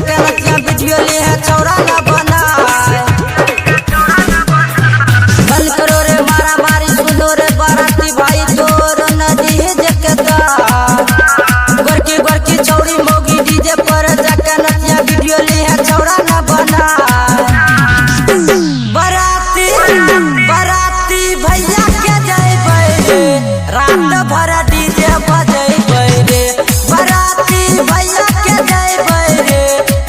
जाके नचिया वीडियो ले है चौरा ना बनाए। बंद करो रे मारा मारी सुनो रे बाराती भाई तोर नदी है जकता गोरकी गोरकी चौड़ी मोगी डीजे पर जाके नचिया वीडियो ले है चौरा ना बनाए। बाराती बाराती भैया के जइबै रे रात भर डीजे बजैबै रे। बाराती भैया के जइबै रे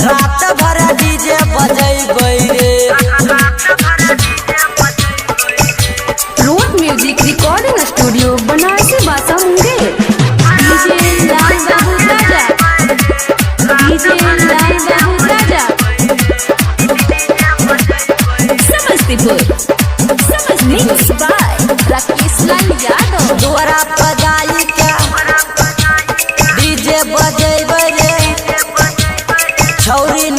रात भर डीजे बजैबै रे। Road music recording studio Banarasi बासामुंगे। DJ Lal Babu Raja, DJ Lal Babu Raja, Samastipur, mix by Rakesh Lal Yadav. द्वारा बजाई के डीजे बजैबै रे छौरी